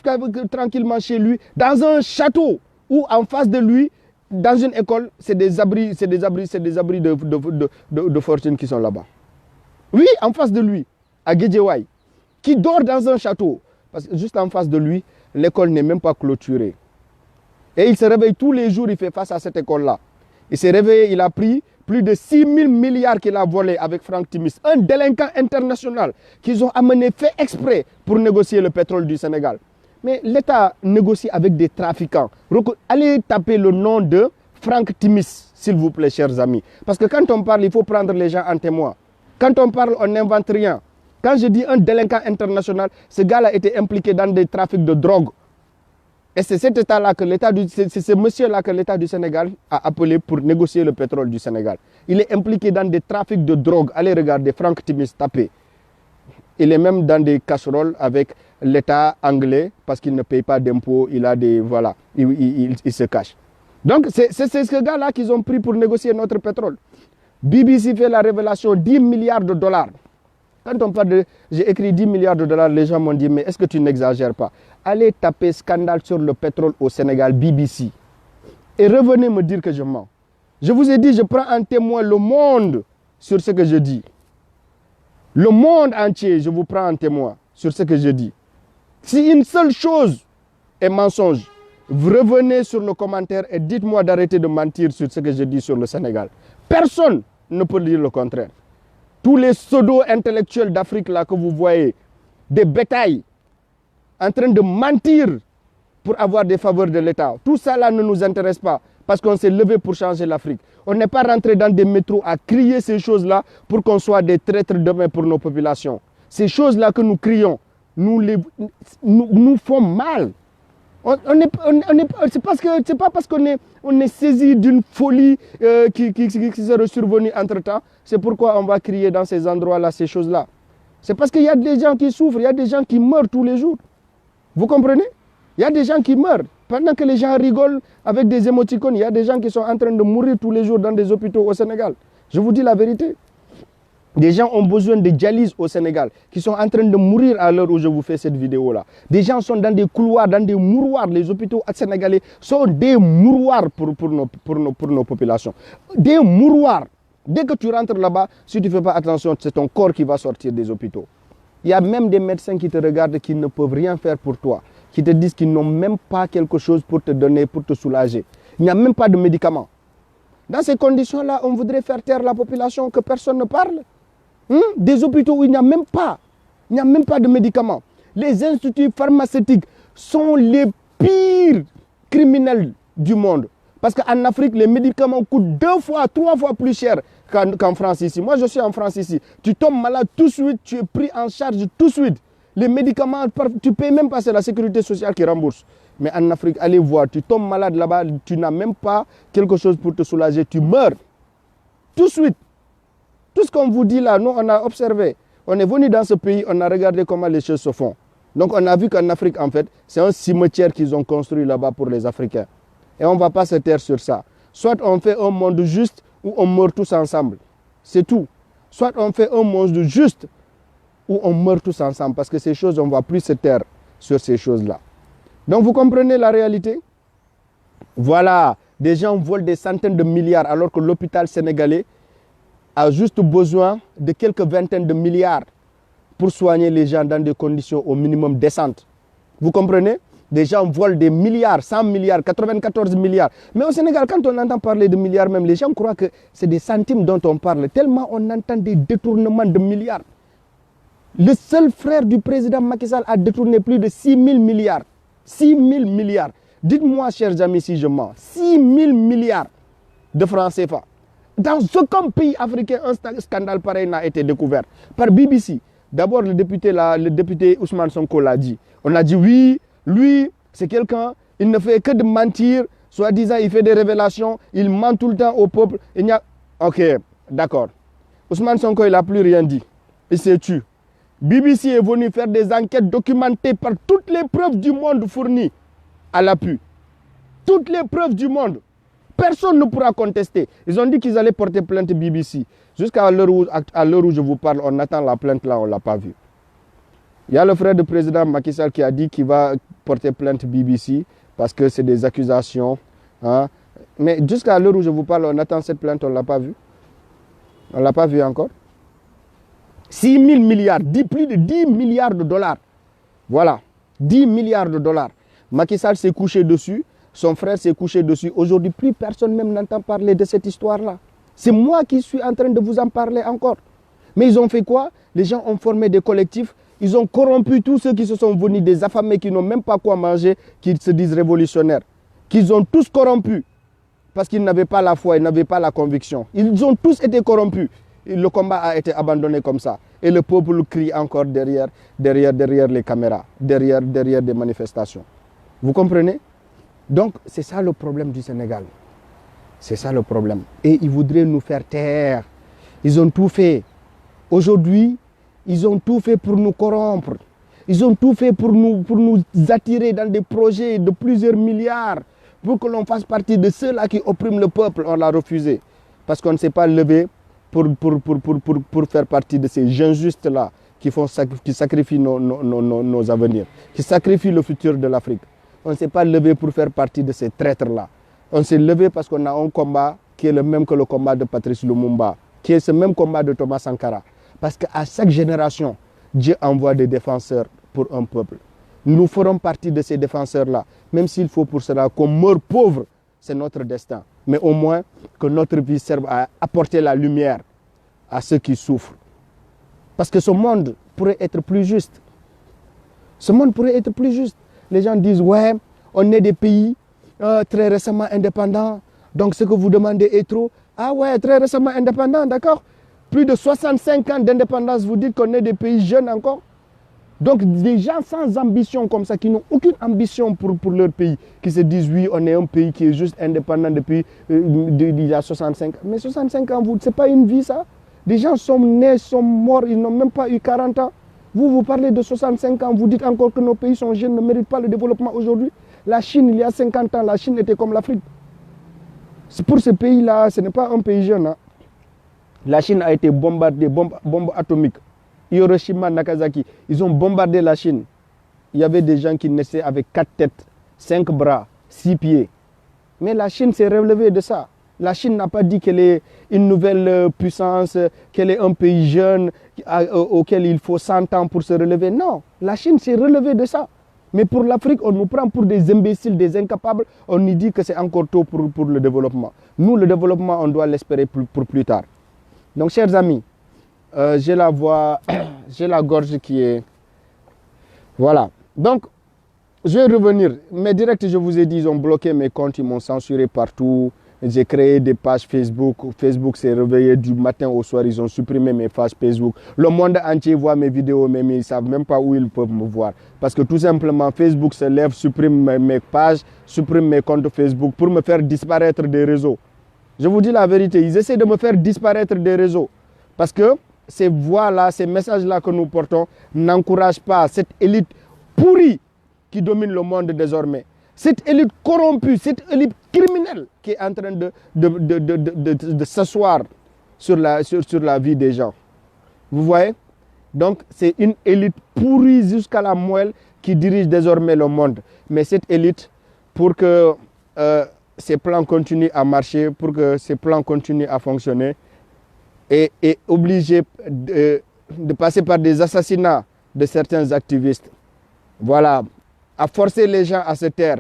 tranquillement chez lui, dans un château, ou en face de lui, dans une école, c'est des abris de fortune qui sont là-bas. Oui, en face de lui, à Guédiawaye, qui dort dans un château. Parce que juste en face de lui, l'école n'est même pas clôturée. Et il se réveille tous les jours, il fait face à cette école-là. Il s'est réveillé, il a pris plus de 6 000 milliards qu'il a volé avec Franck Timis, un délinquant international qu'ils ont amené fait exprès pour négocier le pétrole du Sénégal. Mais l'État négocie avec des trafiquants. Allez taper le nom de Franck Timis, s'il vous plaît, chers amis. Parce que quand on parle, il faut prendre les gens en témoin. Quand on parle, on n'invente rien. Quand je dis un délinquant international, ce gars-là a été impliqué dans des trafics de drogue. Et c'est cet État-là que c'est ce monsieur-là que l'État du Sénégal a appelé pour négocier le pétrole du Sénégal. Il est impliqué dans des trafics de drogue. Allez regarder, Franck Timis, tapez. Il est même dans des casseroles avec l'État anglais parce qu'il ne paye pas d'impôts. Il a des... Voilà, il se cache. Donc, c'est ce gars-là qu'ils ont pris pour négocier notre pétrole. BBC fait la révélation 10 milliards de dollars. Quand on parle de... J'ai écrit 10 milliards de dollars, les gens m'ont dit, mais est-ce que tu n'exagères pas? Allez taper scandale sur le pétrole au Sénégal, BBC. Et revenez me dire que je mens. Je vous ai dit, je prends en témoin le monde sur ce que je dis. Le monde entier, je vous prends en témoin sur ce que je dis. Si une seule chose est mensonge, revenez sur le commentaire et dites-moi d'arrêter de mentir sur ce que je dis sur le Sénégal. Personne ne peut dire le contraire. Tous les pseudo-intellectuels d'Afrique là que vous voyez, des bétails, en train de mentir pour avoir des faveurs de l'État. Tout ça là ne nous intéresse pas parce qu'on s'est levé pour changer l'Afrique. On n'est pas rentré dans des métros à crier ces choses-là pour qu'on soit des traîtres demain pour nos populations. Ces choses-là que nous crions, nous font mal. C'est pas parce qu'on est saisi d'une folie qui serait survenue entre-temps. C'est pourquoi on va crier dans ces endroits-là, ces choses-là. C'est parce qu'il y a des gens qui souffrent, il y a des gens qui meurent tous les jours. Vous comprenez? Il y a des gens qui meurent. Pendant que les gens rigolent avec des émoticônes, il y a des gens qui sont en train de mourir tous les jours dans des hôpitaux au Sénégal. Je vous dis la vérité. Des gens ont besoin de dialyse au Sénégal, qui sont en train de mourir à l'heure où je vous fais cette vidéo-là. Des gens sont dans des couloirs, dans des mouroirs. Les hôpitaux sénégalais sont des mouroirs pour nos populations. Des mouroirs. Dès que tu rentres là-bas, si tu ne fais pas attention, c'est ton corps qui va sortir des hôpitaux. Il y a même des médecins qui te regardent, qui ne peuvent rien faire pour toi, qui te disent qu'ils n'ont même pas quelque chose pour te donner, pour te soulager. Il n'y a même pas de médicaments. Dans ces conditions-là, on voudrait faire taire la population, que personne ne parle. Des hôpitaux où il n'y a même pas de médicaments. Les instituts pharmaceutiques sont les pires criminels du monde. Parce qu'en Afrique, les médicaments coûtent 2 fois, 3 fois plus cher qu'en France ici. Moi, je suis en France ici. Tu tombes malade tout de suite, tu es pris en charge tout de suite. Les médicaments, tu ne payes même pas, c'est la sécurité sociale qui rembourse. Mais en Afrique, allez voir, tu tombes malade là-bas, tu n'as même pas quelque chose pour te soulager, tu meurs. Tout de suite. Tout ce qu'on vous dit là, nous, on a observé. On est venu dans ce pays, on a regardé comment les choses se font. Donc, on a vu qu'en Afrique, en fait, c'est un cimetière qu'ils ont construit là-bas pour les Africains. Et on ne va pas se taire sur ça. Soit on fait un monde juste ou on meurt tous ensemble. C'est tout. Soit on fait un monde juste ou on meurt tous ensemble. Parce que ces choses, on ne va plus se taire sur ces choses-là. Donc vous comprenez la réalité? Voilà, des gens volent des centaines de milliards alors que l'hôpital sénégalais a juste besoin de quelques vingtaines de milliards pour soigner les gens dans des conditions au minimum décentes. Vous comprenez? Des gens volent des milliards, 100 milliards, 94 milliards. Mais au Sénégal, quand on entend parler de milliards même, les gens croient que c'est des centimes dont on parle. Tellement on entend des détournements de milliards. Le seul frère du président Macky Sall a détourné plus de 6 000 milliards. 6 000 milliards. Dites-moi, chers amis, si je mens. 6 000 milliards de francs CFA. Dans aucun pays africain, un scandale pareil n'a été découvert. Par BBC. D'abord, le député Ousmane Sonko l'a dit. On a dit oui, lui, c'est quelqu'un, il ne fait que de mentir. Soi-disant, il fait des révélations. Il ment tout le temps au peuple. Ok, d'accord. Ousmane Sonko, il n'a plus rien dit. Il s'est tué. BBC est venu faire des enquêtes documentées par toutes les preuves du monde fournies à l'appui. Toutes les preuves du monde. Personne ne pourra contester. Ils ont dit qu'ils allaient porter plainte BBC. Jusqu'à l'heure où je vous parle, on attend la plainte là, on ne l'a pas vue. Il y a le frère du président Macky Sall qui a dit qu'il va porter plainte BBC parce que c'est des accusations. Hein. Mais jusqu'à l'heure où je vous parle, on attend cette plainte, on ne l'a pas vue. On ne l'a pas vue encore. 6 000 milliards, plus de 10 milliards de dollars. Voilà, 10 milliards de dollars. Macky Sall s'est couché dessus, son frère s'est couché dessus. Aujourd'hui, plus personne même n'entend parler de cette histoire-là. C'est moi qui suis en train de vous en parler encore. Mais ils ont fait quoi? Les gens ont formé des collectifs. Ils ont corrompu tous ceux qui se sont venus, des affamés qui n'ont même pas quoi manger, qui se disent révolutionnaires. Qu'ils ont tous corrompus. Parce qu'ils n'avaient pas la foi, ils n'avaient pas la conviction. Ils ont tous été corrompus. Et le combat a été abandonné comme ça. Et le peuple crie encore derrière les caméras, derrière des manifestations. Vous comprenez? Donc, c'est ça le problème du Sénégal. C'est ça le problème. Et ils voudraient nous faire taire. Ils ont tout fait. Aujourd'hui, ils ont tout fait pour nous corrompre. Ils ont tout fait pour nous attirer dans des projets de plusieurs milliards. Pour que l'on fasse partie de ceux-là qui oppriment le peuple. On l'a refusé. Parce qu'on ne s'est pas levé pour faire partie de ces injustes-là qui sacrifient nos avenirs, qui sacrifient le futur de l'Afrique. On ne s'est pas levé pour faire partie de ces traîtres-là. On s'est levé parce qu'on a un combat qui est le même que le combat de Patrice Lumumba, qui est ce même combat de Thomas Sankara. Parce qu'à chaque génération, Dieu envoie des défenseurs pour un peuple. Nous ferons partie de ces défenseurs-là, même s'il faut pour cela qu'on meure pauvre, c'est notre destin. Mais au moins que notre vie serve à apporter la lumière à ceux qui souffrent. Parce que ce monde pourrait être plus juste. Ce monde pourrait être plus juste. Les gens disent, ouais, on est des pays très récemment indépendants, donc ce que vous demandez est trop. Ah ouais, très récemment indépendants, d'accord. Plus de 65 ans d'indépendance, vous dites qu'on est des pays jeunes encore. Donc des gens sans ambition comme ça, qui n'ont aucune ambition pour leur pays, qui se disent, oui, on est un pays qui est juste indépendant depuis il y a 65 ans. Mais 65 ans, ce n'est pas une vie ça. Des gens sont nés, sont morts, ils n'ont même pas eu 40 ans. Vous parlez de 65 ans, vous dites encore que nos pays sont jeunes, ne méritent pas le développement aujourd'hui. La Chine, il y a 50 ans, la Chine était comme l'Afrique. Pour ce pays-là, ce n'est pas un pays jeune. Hein. La Chine a été bombardée, bombe atomique. Hiroshima, Nagasaki, ils ont bombardé la Chine. Il y avait des gens qui naissaient avec 4 têtes, 5 bras, 6 pieds. Mais la Chine s'est relevée de ça. La Chine n'a pas dit qu'elle est une nouvelle puissance, qu'elle est un pays jeune auquel il faut 100 ans pour se relever. Non, la Chine s'est relevée de ça. Mais pour l'Afrique, on nous prend pour des imbéciles, des incapables. On nous dit que c'est encore tôt pour le développement. Nous, le développement, on doit l'espérer pour plus tard. Donc, chers amis, j'ai la voix, j'ai la gorge qui est... Voilà. Donc, je vais revenir. Mes directs, je vous ai dit, ils ont bloqué mes comptes, ils m'ont censuré partout. J'ai créé des pages Facebook. Facebook s'est réveillé du matin au soir. Ils ont supprimé mes pages Facebook. Le monde entier voit mes vidéos, mais ils ne savent même pas où ils peuvent me voir. Parce que tout simplement, Facebook se lève, supprime mes pages, supprime mes comptes Facebook pour me faire disparaître des réseaux. Je vous dis la vérité, ils essaient de me faire disparaître des réseaux. Parce que ces voix-là, ces messages-là que nous portons n'encouragent pas cette élite pourrie qui domine le monde désormais. Cette élite corrompue, cette élite criminelle qui est en train de s'asseoir sur la vie des gens. Vous voyez? Donc, c'est une élite pourrie jusqu'à la moelle qui dirige désormais le monde. Mais cette élite, pour que ces plans continuent à marcher, pour que ces plans continuent à fonctionner, est obligée de passer par des assassinats de certains activistes. Voilà, à forcer les gens à se taire,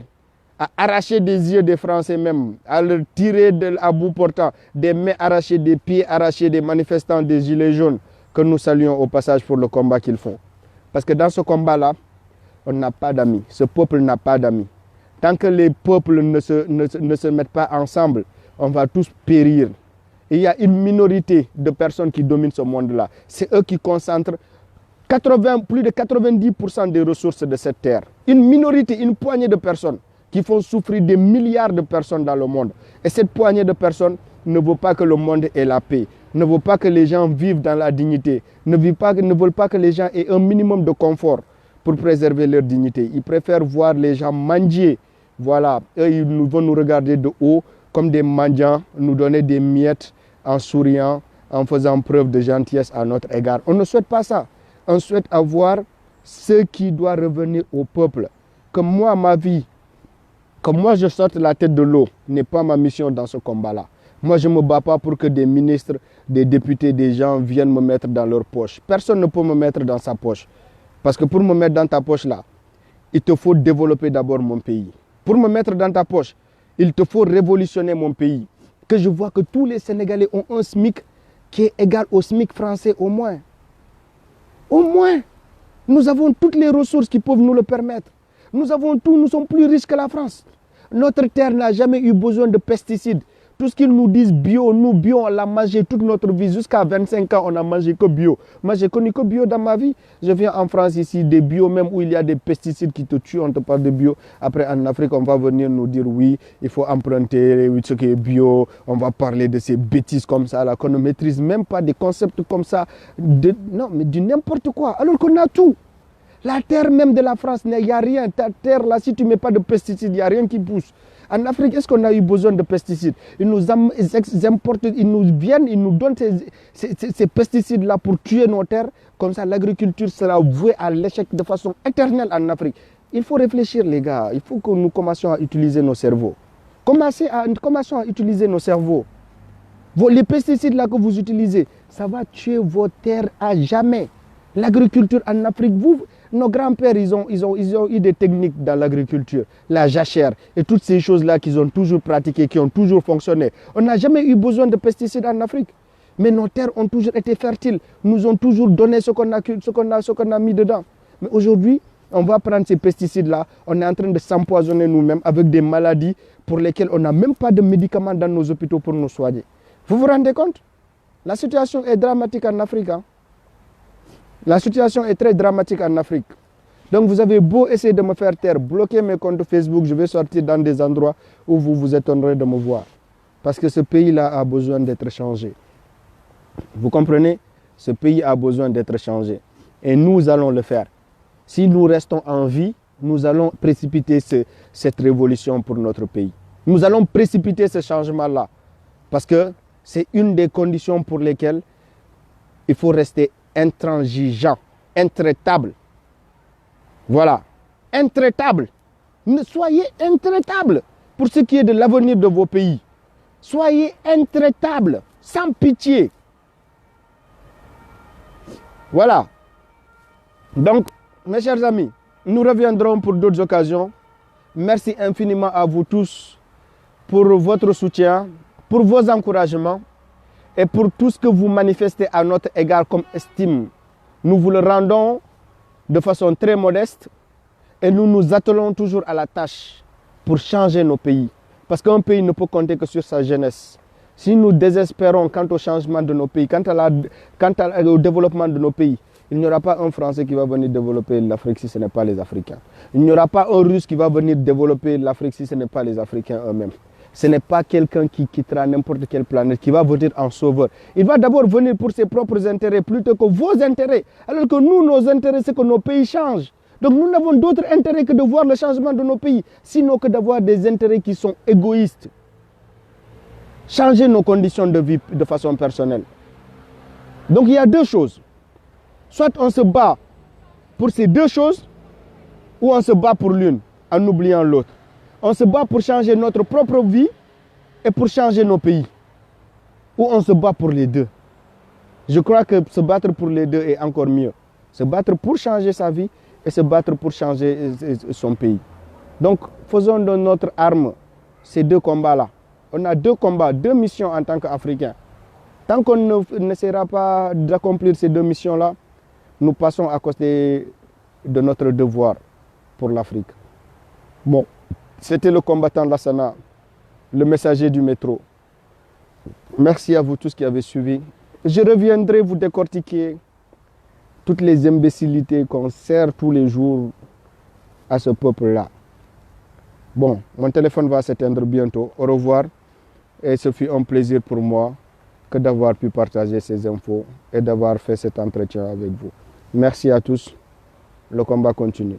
à arracher des yeux des Français même, à leur tirer à bout portant, des mains arrachées, des pieds arrachés, des manifestants, des gilets jaunes, que nous saluons au passage pour le combat qu'ils font. Parce que dans ce combat-là, on n'a pas d'amis. Ce peuple n'a pas d'amis. Tant que les peuples ne se mettent pas ensemble, on va tous périr. Et il y a une minorité de personnes qui dominent ce monde-là. C'est eux qui concentrent plus de 90% des ressources de cette terre. Une minorité, une poignée de personnes qui font souffrir des milliards de personnes dans le monde. Et cette poignée de personnes ne veut pas que le monde ait la paix, ne veut pas que les gens vivent dans la dignité, ne veulent pas que les gens aient un minimum de confort pour préserver leur dignité. Ils préfèrent voir les gens mendier. Voilà, eux, ils vont nous regarder de haut comme des mendiants, nous donner des miettes en souriant, en faisant preuve de gentillesse à notre égard. On ne souhaite pas ça. On souhaite avoir ce qui doit revenir au peuple. Comme moi, ma vie, comme moi je sorte la tête de l'eau, n'est pas ma mission dans ce combat-là. Moi, je ne me bats pas pour que des ministres, des députés, des gens viennent me mettre dans leur poche. Personne ne peut me mettre dans sa poche. Parce que pour me mettre dans ta poche là, il te faut développer d'abord mon pays. Pour me mettre dans ta poche, il te faut révolutionner mon pays. Que je vois que tous les Sénégalais ont un SMIC qui est égal au SMIC français au moins. Au moins, nous avons toutes les ressources qui peuvent nous le permettre. Nous avons tout, nous sommes plus riches que la France. Notre terre n'a jamais eu besoin de pesticides. Tout ce qu'ils nous disent bio, nous bio, on l'a mangé toute notre vie. Jusqu'à 25 ans, on n'a mangé que bio. Moi, j'ai connu que bio dans ma vie. Je viens en France ici, des bio même où il y a des pesticides qui te tuent, on te parle de bio. Après, en Afrique, on va venir nous dire oui, il faut emprunter ce qui est bio. On va parler de ces bêtises comme ça, là, qu'on ne maîtrise même pas des concepts comme ça. Non, mais du n'importe quoi, alors qu'on a tout. La terre même de la France, il n'y a rien. Ta terre, là, si tu ne mets pas de pesticides, il n'y a rien qui pousse. En Afrique, est-ce qu'on a eu besoin de pesticides? Ils nous importent, ils nous viennent, ils nous donnent ces pesticides-là pour tuer nos terres. Comme ça, l'agriculture sera vouée à l'échec de façon éternelle en Afrique. Il faut réfléchir, les gars. Il faut que nous commencions à utiliser nos cerveaux. Commençons à utiliser nos cerveaux. Les pesticides-là que vous utilisez, ça va tuer vos terres à jamais. L'agriculture en Afrique, nos grands-pères, ils ont eu des techniques dans l'agriculture, la jachère et toutes ces choses-là qu'ils ont toujours pratiquées, qui ont toujours fonctionné. On n'a jamais eu besoin de pesticides en Afrique. Mais nos terres ont toujours été fertiles, nous ont toujours donné ce qu'on a mis dedans. Mais aujourd'hui, on va prendre ces pesticides-là, on est en train de s'empoisonner nous-mêmes avec des maladies pour lesquelles on n'a même pas de médicaments dans nos hôpitaux pour nous soigner. Vous vous rendez compte? La situation est dramatique en Afrique. Hein? La situation est très dramatique en Afrique. Donc vous avez beau essayer de me faire taire, bloquer mes comptes Facebook, je vais sortir dans des endroits où vous vous étonnerez de me voir. Parce que ce pays-là a besoin d'être changé. Vous comprenez? Ce pays a besoin d'être changé. Et nous allons le faire. Si nous restons en vie, nous allons précipiter cette révolution pour notre pays. Nous allons précipiter ce changement-là. Parce que c'est une des conditions pour lesquelles il faut rester intransigeant, intraitable. Voilà, intraitable. Soyez intraitable pour ce qui est de l'avenir de vos pays. Soyez intraitable, sans pitié. Voilà. Donc, mes chers amis, nous reviendrons pour d'autres occasions. Merci infiniment à vous tous pour votre soutien, pour vos encouragements. Et pour tout ce que vous manifestez à notre égard comme estime, nous vous le rendons de façon très modeste et nous nous attelons toujours à la tâche pour changer nos pays. Parce qu'un pays ne peut compter que sur sa jeunesse. Si nous désespérons quant au changement de nos pays, quant au développement de nos pays, il n'y aura pas un Français qui va venir développer l'Afrique si ce n'est pas les Africains. Il n'y aura pas un Russe qui va venir développer l'Afrique si ce n'est pas les Africains eux-mêmes. Ce n'est pas quelqu'un qui quittera n'importe quelle planète, qui va venir en sauveur. Il va d'abord venir pour ses propres intérêts plutôt que vos intérêts. Alors que nous, nos intérêts, c'est que nos pays changent. Donc nous n'avons d'autre intérêt que de voir le changement de nos pays, sinon que d'avoir des intérêts qui sont égoïstes. Changer nos conditions de vie de façon personnelle. Donc il y a deux choses. Soit on se bat pour ces deux choses, ou on se bat pour l'une, en oubliant l'autre. On se bat pour changer notre propre vie et pour changer nos pays. Ou on se bat pour les deux. Je crois que se battre pour les deux est encore mieux. Se battre pour changer sa vie et se battre pour changer son pays. Donc, faisons de notre arme ces deux combats-là. On a deux combats, deux missions en tant qu'Africains. Tant qu'on n'essaiera pas d'accomplir ces deux missions-là, nous passons à côté de notre devoir pour l'Afrique. Bon, c'était le combattant Lassana, le messager du métro. Merci à vous tous qui avez suivi. Je reviendrai vous décortiquer toutes les imbécilités qu'on sert tous les jours à ce peuple-là. Bon, mon téléphone va s'éteindre bientôt. Au revoir. Et ce fut un plaisir pour moi que d'avoir pu partager ces infos et d'avoir fait cet entretien avec vous. Merci à tous. Le combat continue.